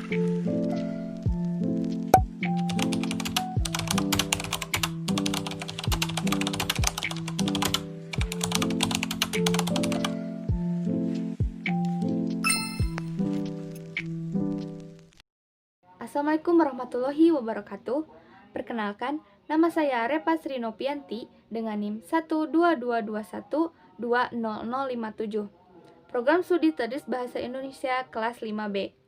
Assalamualaikum warahmatullahi wabarakatuh. Perkenalkan, nama saya Repa Srinopianti dengan NIM 12221200057. Program Studi Tadris Bahasa Indonesia kelas 5B.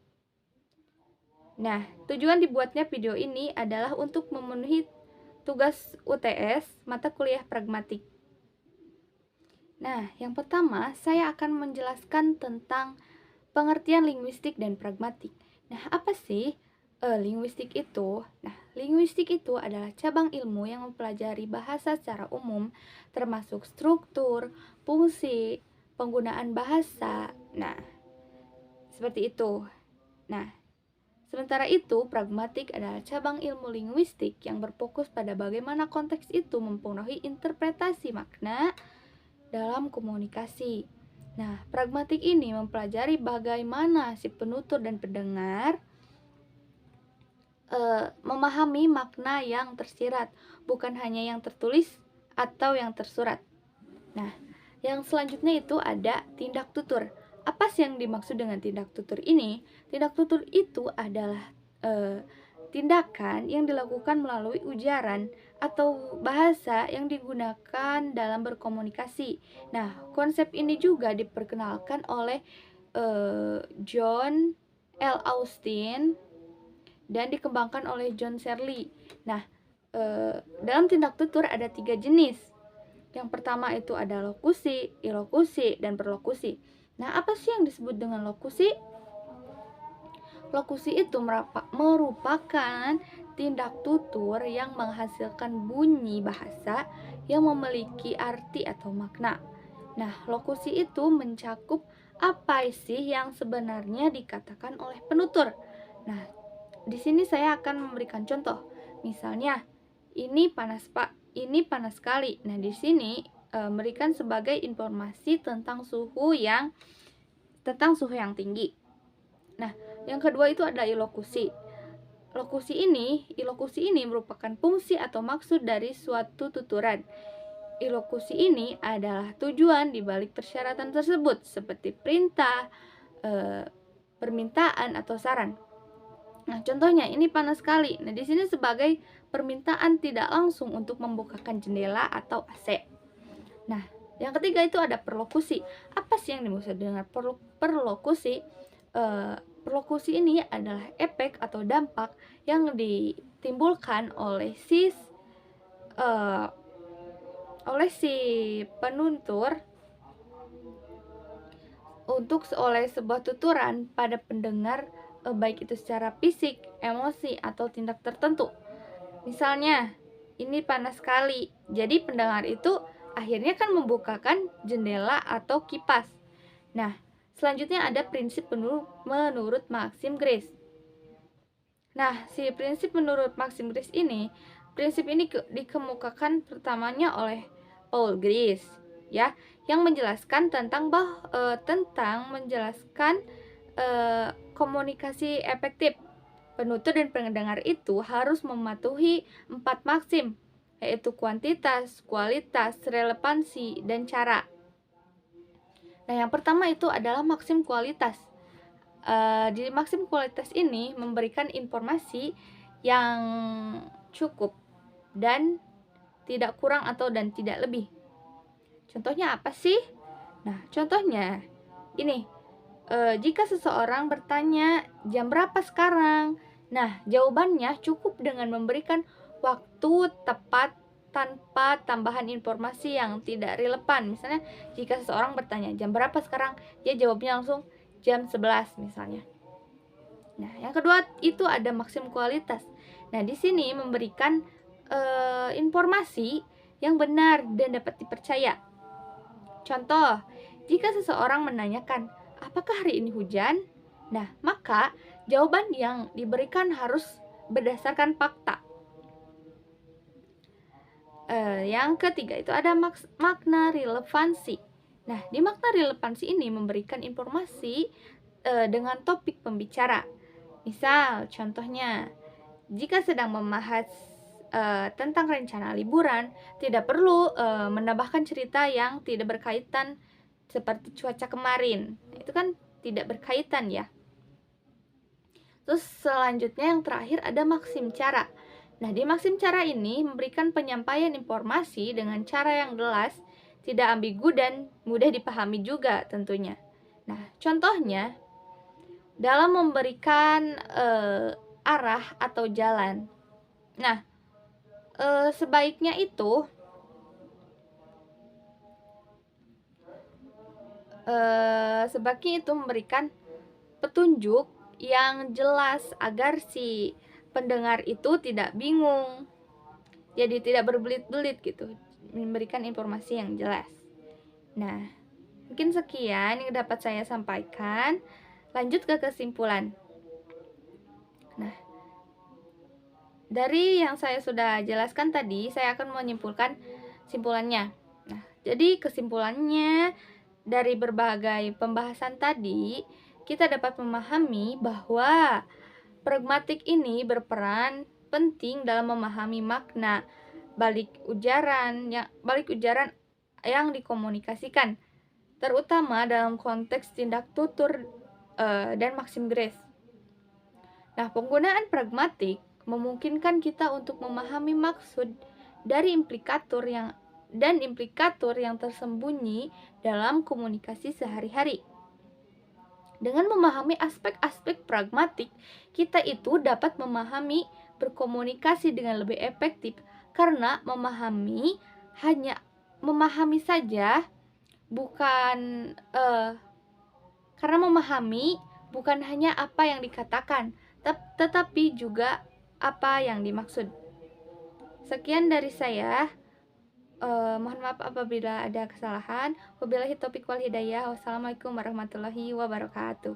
Nah, tujuan dibuatnya video ini adalah untuk memenuhi tugas UTS mata kuliah pragmatik. Nah, yang pertama saya akan menjelaskan tentang pengertian linguistik dan pragmatik. Nah, apa sih linguistik itu? Nah, linguistik itu adalah cabang ilmu yang mempelajari bahasa secara umum, termasuk struktur, fungsi, penggunaan bahasa. Nah, seperti itu. Nah, sementara itu, pragmatik adalah cabang ilmu linguistik yang berfokus pada bagaimana konteks itu mempengaruhi interpretasi makna dalam komunikasi. Nah, pragmatik ini mempelajari bagaimana si penutur dan pendengar memahami makna yang tersirat, bukan hanya yang tertulis atau yang tersurat. Nah, yang selanjutnya itu ada tindak tutur. Apa sih yang dimaksud dengan tindak tutur ini? Tindak tutur itu adalah tindakan yang dilakukan melalui ujaran atau bahasa yang digunakan dalam berkomunikasi. Nah, konsep ini juga diperkenalkan oleh John L. Austin dan dikembangkan oleh John Searle. Nah, dalam tindak tutur ada 3 jenis. Yang pertama itu ada lokusi, ilokusi, dan perlokusi. Nah, apa sih yang disebut dengan lokusi? Lokusi itu merupakan tindak tutur yang menghasilkan bunyi bahasa yang memiliki arti atau makna. Nah, lokusi itu mencakup apa sih yang sebenarnya dikatakan oleh penutur. Nah, di sini saya akan memberikan contoh. Misalnya, ini panas Pak, ini panas sekali. Nah, di sini memberikan sebagai informasi tentang suhu yang tinggi. Nah, yang kedua itu adalah ilokusi. Ilokusi ini merupakan fungsi atau maksud dari suatu tuturan. Ilokusi ini adalah tujuan di balik persyaratan tersebut, seperti perintah, permintaan atau saran. Nah, contohnya ini panas sekali. Nah, di sini sebagai permintaan tidak langsung untuk membukakan jendela atau AC. Nah, yang ketiga itu ada perlokusi. Apa sih yang dimaksud dengan perlokusi? Perlokusi ini adalah efek atau dampak yang ditimbulkan oleh si penutur oleh sebuah tuturan pada pendengar, baik itu secara fisik, emosi, atau tindak tertentu. Misalnya, ini panas sekali. Jadi pendengar itu akhirnya kan membukakan jendela atau kipas. Nah, selanjutnya ada prinsip menurut Maxim Grace. Nah, si prinsip menurut Maxim Grace ini, dikemukakan pertamanya oleh Paul Grace, ya, yang menjelaskan tentang komunikasi efektif. Penutur dan pendengar itu harus mematuhi 4 maksim, yaitu kuantitas, kualitas, relevansi, dan cara. Nah, yang pertama itu adalah maksim kualitas. Di maksim kualitas ini memberikan informasi yang cukup dan tidak kurang dan tidak lebih. Contohnya apa sih? Nah, contohnya ini. Jika seseorang bertanya jam berapa sekarang, nah jawabannya cukup dengan memberikan waktu tepat tanpa tambahan informasi yang tidak relevan. Misalnya jika seseorang bertanya jam berapa sekarang, dia jawabnya langsung jam 11 misalnya. Nah, yang kedua itu ada maksim kualitas. Nah, di sini memberikan informasi yang benar dan dapat dipercaya. Contoh, jika seseorang menanyakan apakah hari ini hujan? Nah, maka jawaban yang diberikan harus berdasarkan fakta. Yang ketiga itu ada makna relevansi. Nah, di makna relevansi ini memberikan informasi dengan topik pembicara. Misal, contohnya, jika sedang membahas tentang rencana liburan, tidak perlu menambahkan cerita yang tidak berkaitan seperti cuaca kemarin. Itu kan tidak berkaitan ya. Terus selanjutnya yang terakhir ada maksim cara. Nah, di maksim cara ini memberikan penyampaian informasi dengan cara yang jelas, tidak ambigu dan mudah dipahami juga tentunya. Nah, contohnya dalam memberikan arah atau jalan. Nah, sebaiknya itu memberikan petunjuk yang jelas agar si pendengar itu tidak bingung, jadi tidak berbelit-belit gitu, memberikan informasi yang jelas. Nah, mungkin sekian yang dapat saya sampaikan. Lanjut ke kesimpulan. Nah, dari yang saya sudah jelaskan tadi, saya akan menyimpulkan simpulannya. Nah, jadi kesimpulannya dari berbagai pembahasan tadi, kita dapat memahami bahwa pragmatik ini berperan penting dalam memahami makna balik ujaran yang dikomunikasikan, terutama dalam konteks tindak tutur dan maksim grace. Nah, penggunaan pragmatik memungkinkan kita untuk memahami maksud dari implikator yang tersembunyi dalam komunikasi sehari-hari. Dengan memahami aspek-aspek pragmatik, kita itu dapat berkomunikasi dengan lebih efektif, karena memahami bukan hanya apa yang dikatakan, tetapi juga apa yang dimaksud. Sekian dari saya. Mohon maaf apabila ada kesalahan. Wabillahi taufiq wal hidayah. Wassalamualaikum warahmatullahi wabarakatuh.